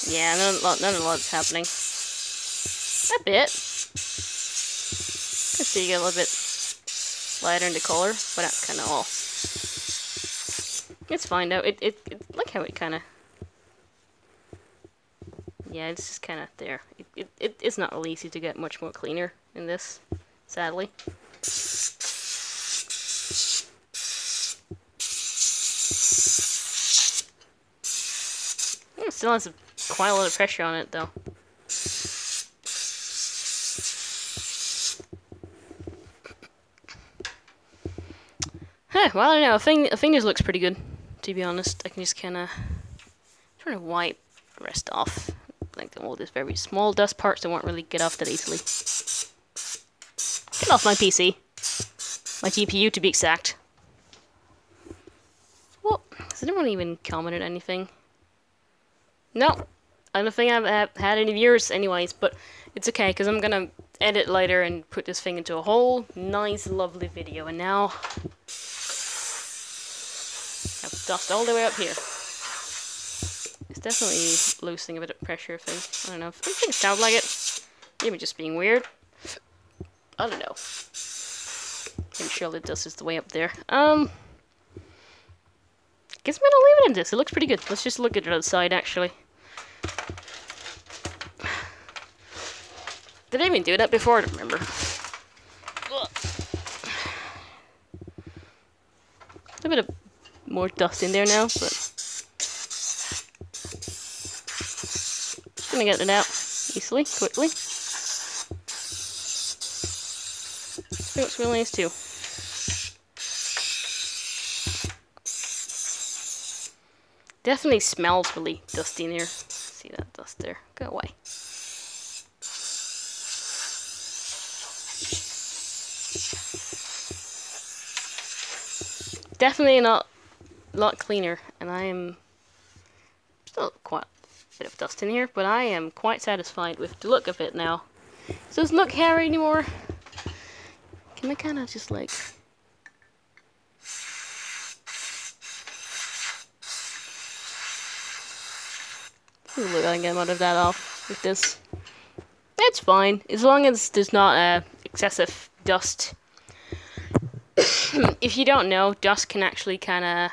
Yeah, none of a lot's happening. A bit. There's so you get a little bit lighter in the color, but that's kind of all. It's fine though. It look how it kind of. Yeah, it's just kind of there. It's not really easy to get much more cleaner in this, sadly. It still has quite a lot of pressure on it though. Huh, well, I don't know. I think this looks pretty good, to be honest. I can just kind of try to wipe the rest off. Like all these very small dust parts that won't really get off that easily. Get off my PC. My GPU, to be exact. Well, has anyone even commented anything? No. I don't think I've had any viewers anyways, but it's okay, because I'm going to edit later and put this thing into a whole nice, lovely video. And now, I have dust all the way up here. It's definitely loosening a bit of pressure thing. I don't know. I think it sounds like it. Maybe just being weird. I don't know. I'm sure the dust is the way up there. Guess I'm gonna leave it in this. It looks pretty good. Let's just look at it outside, actually. Did I even do that before? I don't remember. A bit of more dust in there now, but gonna get it out easily, quickly. It looks really nice too. Definitely smells really dusty in here. See that dust there? Go away. Definitely not a lot cleaner, and I am still quite a bit of dust in here, but I am quite satisfied with the look of it now. It doesn't look hairy anymore. Can I kind of just like... Look, I can get a lot of that off with this. It's fine, as long as there's not excessive dust. If you don't know, dust can actually kind of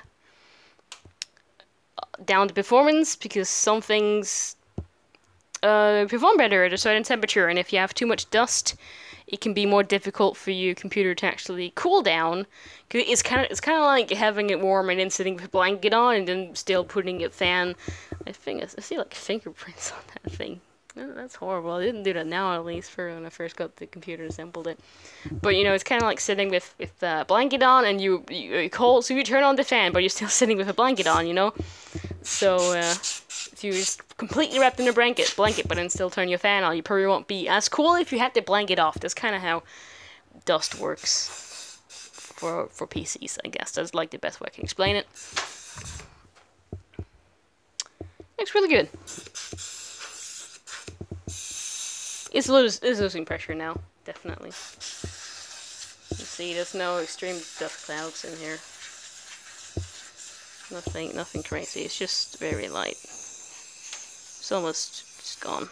down the performance, because some things perform better at a certain temperature, and if you have too much dust, it can be more difficult for your computer to actually cool down. Cause it's kind of like having it warm and then sitting with a blanket on and then still putting a fan. I see like fingerprints on that thing. That's horrible. I didn't do that now, at least, for when I first got the computer and assembled it. But you know, it's kind of like sitting with the blanket on, and you're cold, so you turn on the fan, but you're still sitting with a blanket on, you know. So if you're just completely wrapped in a blanket, but then still turn your fan on, you probably won't be as cool if you had the blanket off. That's kind of how dust works for PCs, I guess. That's like the best way I can explain it. Looks really good. It's losing pressure now, definitely. You see, there's no extreme dust clouds in here. Nothing crazy. It's just very light. It's almost just gone.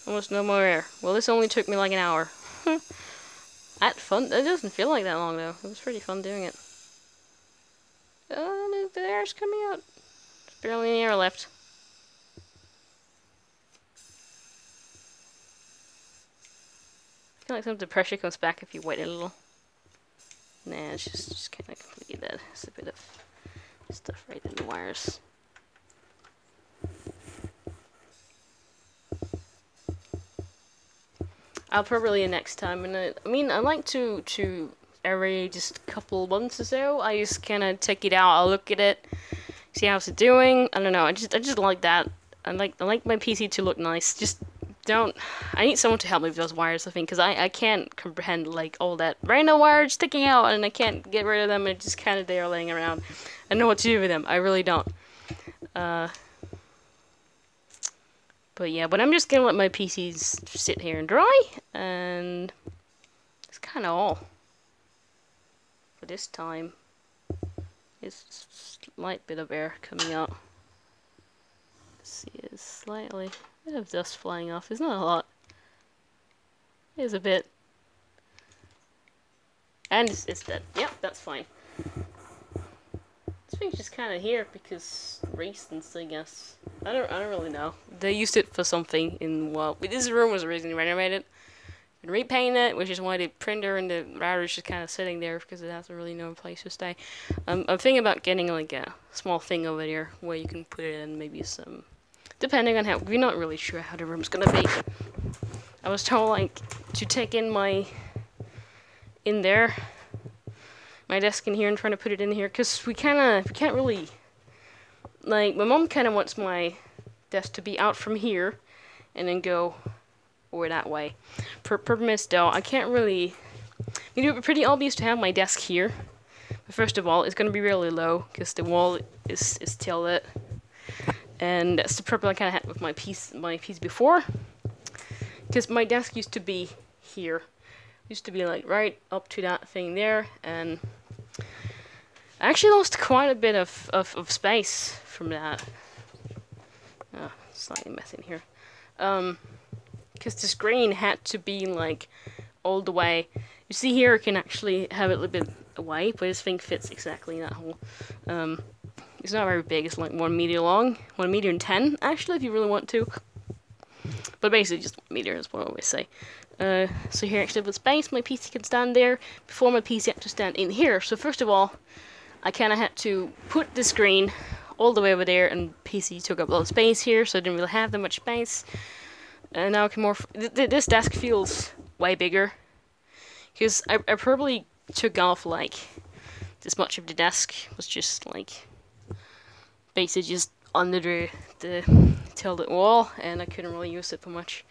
Almost no more air. Well, this only took me like an hour. I had fun. It doesn't feel like that long though. It was pretty fun doing it. The air's coming out. There's barely any air left. I feel like some of the pressure comes back if you wait a little. Nah, it's just kind of completely dead. It's a bit of stuff right in the wires. I'll probably next time, and I mean, I like to every just couple months or so, I just kind of take it out. I'll look at it, see how it's doing. I don't know. I just like that. I like my PC to look nice. I need someone to help me with those wires, I think, because I can't comprehend, like, all that random wires sticking out, and I can't get rid of them, and just kind of there laying around. I know what to do with them. I really don't. But yeah, but I'm just gonna let my PCs sit here and dry, and that's kind of all for this time. It's a slight bit of air coming out. Let's see, it's slightly... bit of dust flying off. It's not a lot. It is a bit. And it's dead. Yep, that's fine. This thing's just kind of here because reasons, I guess. I don't really know. They used it for something in, well, this room was originally renovated and repainted it, which is why the printer and the router is just kind of sitting there because it has really no place to stay. I'm thinking about getting like a small thing over there where you can put it in, maybe some, depending on how, we're not really sure how the room's gonna be. I was told like to take in my desk in here and trying to put it in here because we can't really, like, my mom kind of wants my desk to be out from here and then go over that way. Problem is though, I can't really, it would be pretty obvious to have my desk here, but first of all, it's going to be really low because the wall is tilted, and that's the problem I kind of had with my piece before, because my desk used to be here, used to be like right up to that thing there, and I actually lost quite a bit of space from that. Oh, slightly messy in here. Because the screen had to be like all the way. You see here, I can actually have it a little bit away, but this thing fits exactly in that hole. It's not very big. It's like 1 meter long, 1 meter and 10 actually, if you really want to. But basically, just 1 meter is what I always say. So here, actually, with space, my PC can stand there. Before my PC had to stand in here. So first of all, I kind of had to put the screen all the way over there, and PC took up a lot of space here, so I didn't really have that much space. And now I can this desk feels way bigger, because I probably took off like this much of the desk was just like basically just under the tilted wall, and I couldn't really use it for much.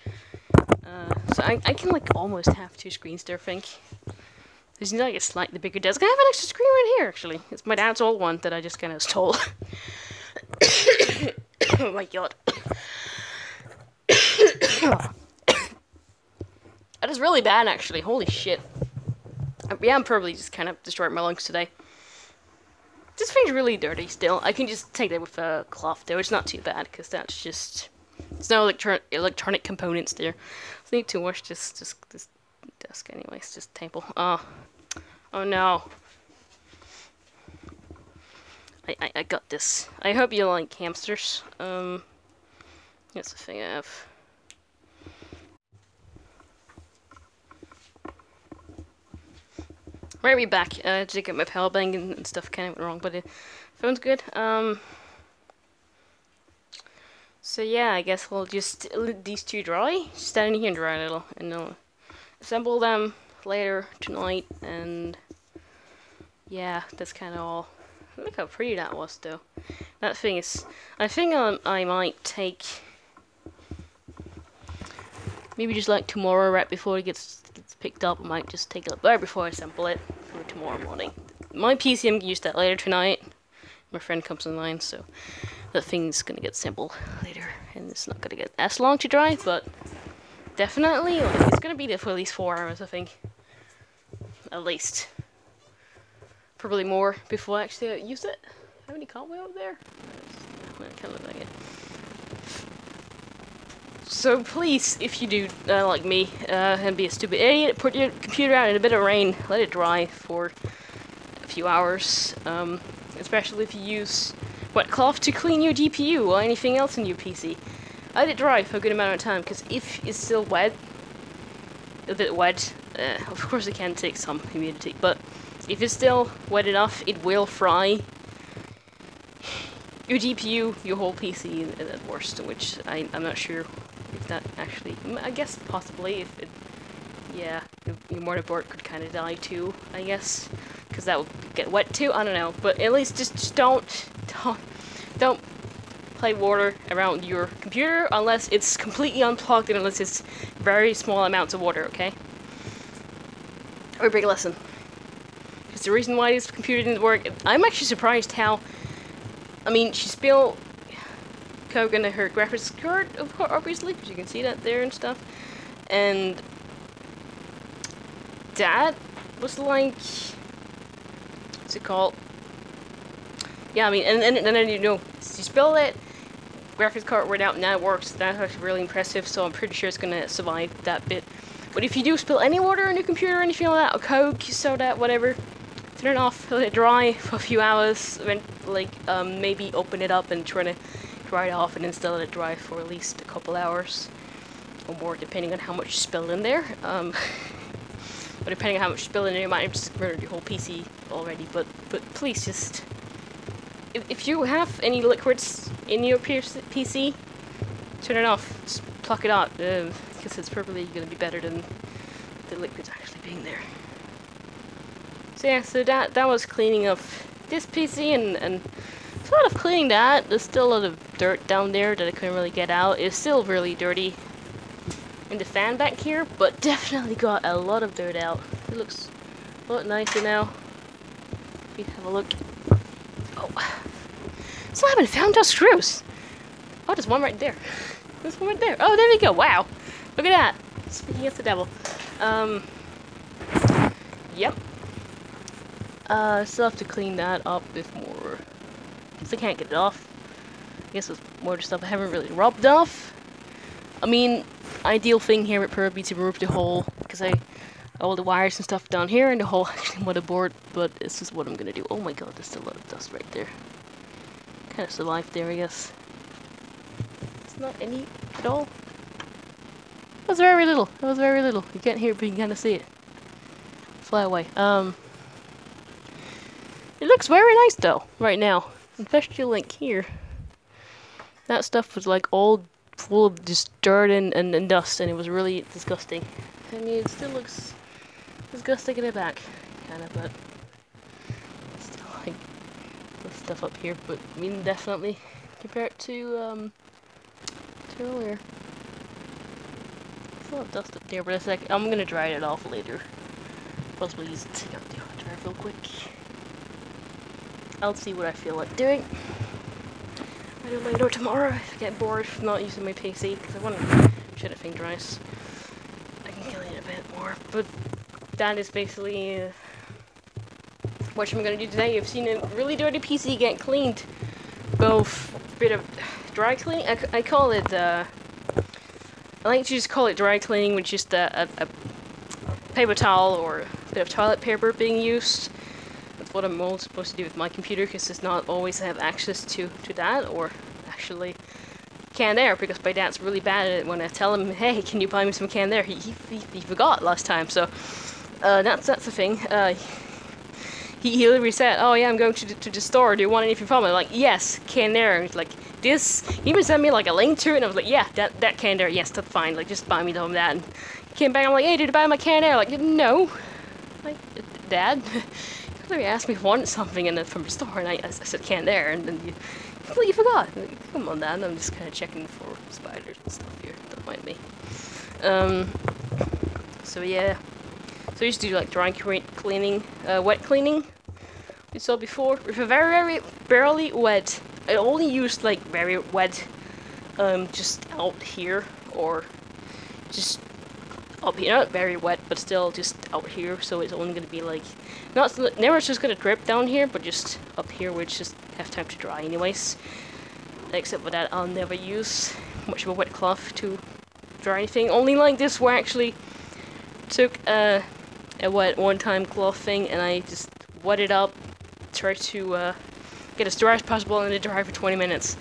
So I can like almost have 2 screens there, I think. There's like a slightly bigger desk. I have an extra screen right here, actually. It's my dad's old one that I just kind of stole. Oh my god. That is really bad, actually. Holy shit. Yeah, I'm probably just kind of destroyed my lungs today. This thing's really dirty still. I can just take that with a cloth, though. It's not too bad, because that's just... There's no electronic components there. I need to wash this desk anyways, this table. Oh no. I got this. I hope you like hamsters. That's the thing I have. Right, we back. To get my power bank and stuff kind of went wrong, but the phone's good. So yeah, I guess we'll just let these 2 dry. Stand in here and dry a little, and I'll assemble them later tonight. And yeah, that's kind of all. Look how pretty that was, though. That thing is. I think I might take. Maybe just like tomorrow, right before it gets picked up, I might just take it up right before I assemble it for tomorrow morning. My PC, I'm gonna use that later tonight. My friend comes online, so the thing's gonna get assembled later, and it's not gonna get as long to dry, but definitely, like, it's gonna be there for at least 4 hours, I think. At least. Probably more before I actually use it. Have any cobweb up there? That kind of look like it. So please, if you do, like me, and be a stupid idiot, put your computer out in a bit of rain, let it dry for a few hours, especially if you use wet cloth to clean your GPU or anything else in your PC. Let it dry for a good amount of time, because if it's still wet, a bit wet, of course it can take some humidity, but if it's still wet enough, it will fry your GPU, your whole PC at worst, which I'm not sure if that actually, I guess possibly, if it, yeah, your motherboard could kind of die too, I guess, because that would get wet too, I don't know, but at least just don't play water around your computer unless it's completely unplugged and unless it's very small amounts of water, okay? Or big lesson. Because the reason why this computer didn't work, I'm actually surprised how, I mean, she spilled Coke into her graphics card, of course, obviously, because you can see that there and stuff. And that was like, what's it called? Yeah, I mean, and then, you know, she spilled it, graphics card went out, now it works. That's actually really impressive, so I'm pretty sure it's gonna survive that bit. But if you do spill any water on your computer or anything like that, or Coke, soda, whatever, turn it off, let it dry for a few hours, then maybe open it up and try to dry it off, and then still let it dry for at least a couple hours or more, depending on how much spilled in there. But depending on how much spilled in there, you might have just murdered your whole PC already. But please just, if you have any liquids in your PC, turn it off. Just pluck it out, because it's probably going to be better than the liquids actually being there. So yeah, so that was cleaning of this PC, and there's a lot of cleaning that. There's still a lot of dirt down there that I couldn't really get out. It's still really dirty in the fan back here, but definitely got a lot of dirt out. It looks a lot nicer now. If you have a look. Oh, still haven't found those screws. Oh, there's one right there. There's one right there. Oh, there we go. Wow, look at that. Speaking of the devil. Yep. Still have to clean that up with more. I can't get it off. I guess there's more stuff I haven't really rubbed off. I mean, ideal thing here would probably be to remove the whole, because all the wires and stuff down here and the whole actually motherboard, but this is what I'm gonna do. Oh my god, there's still a lot of dust right there. Kind of survived there, I guess. It's not any at all. That was very little. That was very little. You can't hear it, but you can kind of see it. Fly away. It looks very nice though, right now. Especially like here. That stuff was like all full of just dirt and dust, and it was really disgusting. I mean, it still looks disgusting in the back, kind of, but still like the stuff up here. But I mean, definitely compared to earlier. There's a lot of dust up there, but it's like I'm gonna dry it off later. Possibly use it to take out the hard drive real quick. I'll see what I feel like doing. Either later or tomorrow if I get bored from not using my PC, because I want to shit if thing dries. I can kill it a bit more, but that is basically what I'm going to do today. I've seen a really dirty PC get cleaned. Both a bit of dry cleaning, I call it, I like to just call it dry cleaning, with just a paper towel or a bit of toilet paper being used. That's what I'm most supposed to do with my computer, because it's not always have access to that, or actually canned air, because my dad's really bad at it. When I tell him, hey, can you buy me some canned air, he forgot last time. So that's the thing. He literally said, oh yeah, I'm going to the store, do you want anything from it? I'm like, yes, canned air. And he's like, this, he even sent me like a link to it, and I was like, yeah, that canned air, yes, that's fine, like just buy me some of that. And he came back, I'm like, hey, did you buy my canned air? Like, no. Like, Dad? He asked me if I wanted something from the store, and I said canned air, and then you completely forgot. Come on, Dad, I'm just kind of checking for spiders and stuff here, don't mind me. So yeah, so I used to do like dry cleaning, wet cleaning, we saw before, with a very barely wet. I only used like very wet, just out here, or just up here, not very wet, but still just out here, so it's only going to be like, never it's just going to drip down here, but just up here, which just have time to dry anyways. Except for that, I'll never use much of a wet cloth to dry anything. Only like this, where I actually took a wet one-time cloth thing, and I just wet it up, tried to get as dry as possible, and it dried for 20 minutes.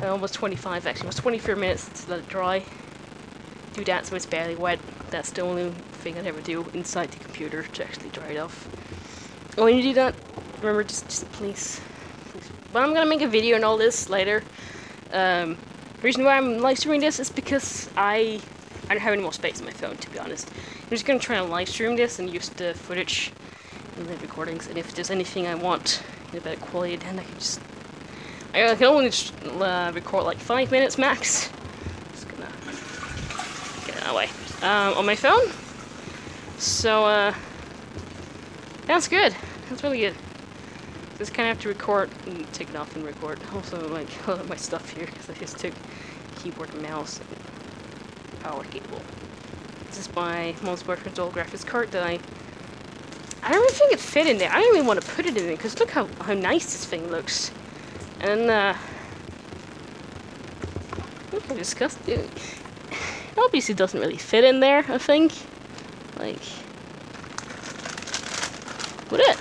Almost 25 actually, almost 23 minutes to let it dry. Do that so it's barely wet. That's the only thing I'd ever do inside the computer to actually dry it off. When you do that, remember, just please. But I'm gonna make a video on all this later. The reason why I'm live streaming this is because I don't have any more space on my phone, to be honest. I'm just gonna try and live stream this and use the footage in the recordings, and if there's anything I want in a better quality, then I can just, I can only just, record like 5 minutes max. Just gonna get it away on my phone. So that's good. That's really good. Just kind of have to record and take it off and record. Also, like, a lot of my stuff here, because I just took keyboard and mouse and power cable. This is my most virtual graphics card that I don't really think it fit in there. I don't even want to put it in there, because look how nice this thing looks. And look how disgusting. It obviously doesn't really fit in there, I think. Like, what it?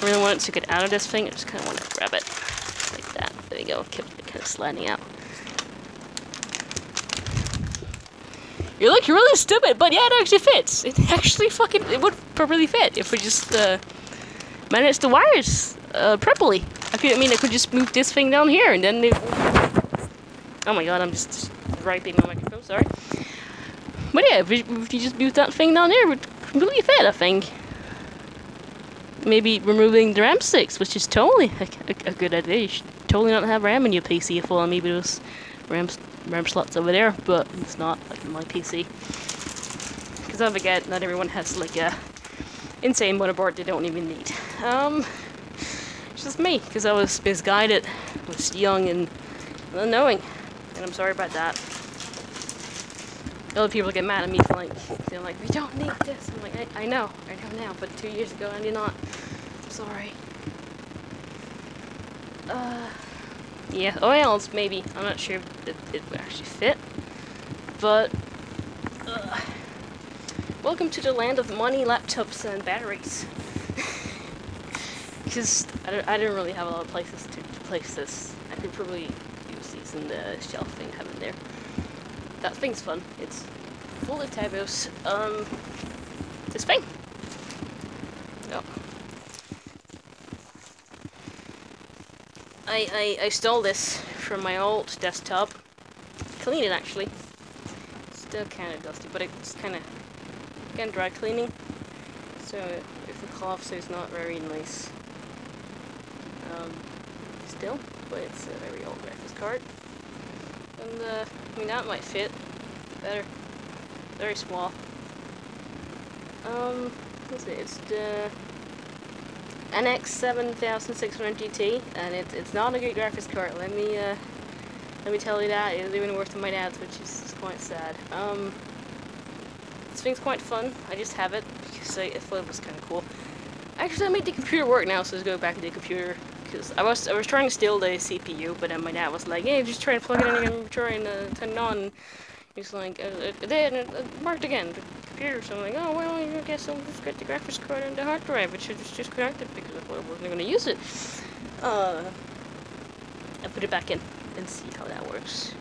I really wanted to get out of this thing. I just kind of want to grab it like that. There you go. Kept it kind of sliding out. You look really stupid, but yeah, it actually fits. It actually it would properly fit if we just manage the wires properly. I could just move this thing down here and then oh my god, I'm just griping my microphone, sorry. But yeah, if you just move that thing down there, it would completely fit, I think. Maybe removing the RAM sticks, which is totally a good idea. You should totally not have RAM in your PC if well, maybe those RAM slots over there, but it's not like in my PC. Because don't forget, not everyone has like a insane motherboard they don't even need. It's just me, because I was misguided, was young and unknowing, and I'm sorry about that. Other people get mad at me for they're like, we don't need this. I'm like, I know now, but 2 years ago I did not. I'm sorry. Yeah, oils maybe. I'm not sure if it would actually fit, but welcome to the land of money, laptops, and batteries. Because I didn't really have a lot of places to place this. I could probably use these in the shelf thing I have in there. That thing's fun. It's full of tabos. This thing. Yep. I stole this from my old desktop. Cleaned it actually. Still kind of dusty, but it's kind of dry cleaning. So if the cloth, so it's not very nice. Still, but it's a very old graphics card. And I mean that might fit better. Very small. What's it? It's the NX 7600 GT, and it's not a great graphics card. Let me tell you that. It's even worse than my dad's, which is quite sad. This thing's quite fun. I just have it because I thought it was kind of cool. Actually, I made the computer work now, so let's go back to the computer. Because I was trying to steal the CPU, but then my dad was like, "Hey, just try to plug it in again, try and turn it on." He's like, "Then it worked again." The computer, so I'm like, "Oh well, I guess I'll just get the graphics card and the hard drive. It should just connect it because I thought I wasn't going to use it." I put it back in and see how that works.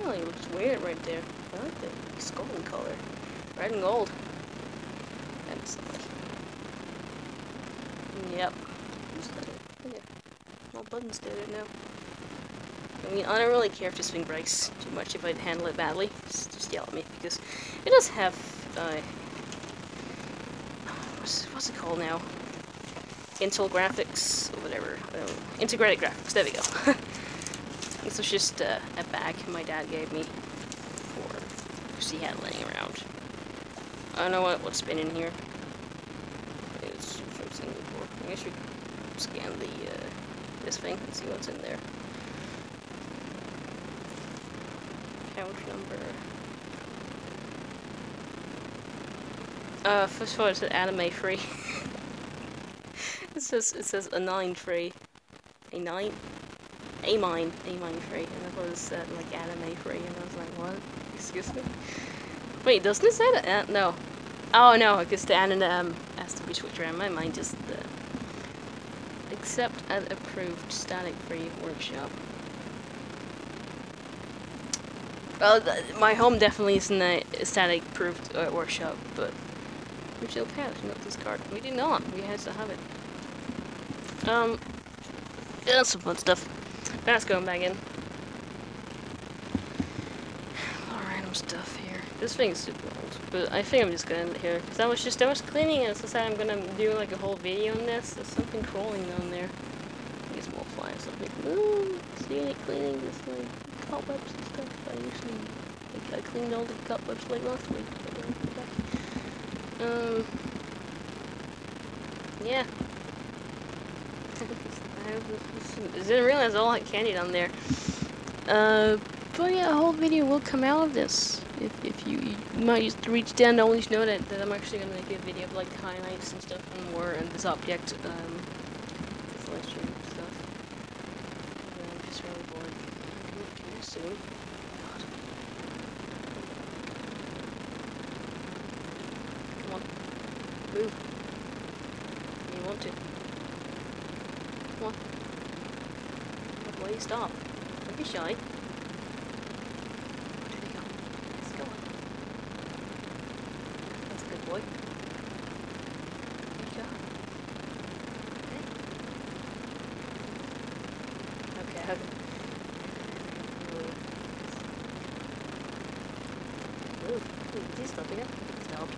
Oh, it looks weird right there. I like the skull color, red and gold. And something. Yep. Yeah. No buttons there now. I mean, I don't really care if this thing breaks too much if I handle it badly. Just yell at me, because it does have, what's it called now? Intel graphics, or whatever. Integrated graphics, there we go. This was just a bag my dad gave me because he had it laying around. I don't know what's been in here. It's from Singapore. I guess you could scan this thing and see what's in there. Couch number. First of all, it says anime free. it says a 9 free. A mine free, and I thought it said like anime free, and I was like, what? Excuse me? Wait, doesn't it say that? No. Oh no, because the anime has to be switched around. My mind just accept and approved static free workshop. Well, my home definitely isn't a static approved workshop, but we still have not this card. We did not. We had to have it. Yeah, that's some fun stuff. That's going back in. All random stuff here. This thing is super old, but I think I'm just gonna end it here because I was cleaning it. So I said I'm gonna do like a whole video on this. There's something crawling down there. I think it's more flies. Something. Ooh, see it cleaning this like cobwebs and stuff. I usually I cleaned all the cobwebs like last week. Yeah. I didn't realize all that candy down there. But yeah, a whole video will come out of this. If you might just reach down to always know that I'm actually gonna make a video of like the highlights and stuff and more and this object, this live stream stuff. I'm just really bored. Can I zoom? God. Move. You want to. Come on. Why do you stop? Don't be shy. Where did he go? Let's go. That's a good boy. Good job. Okay. Okay. Move. Is he stopping it? Stop.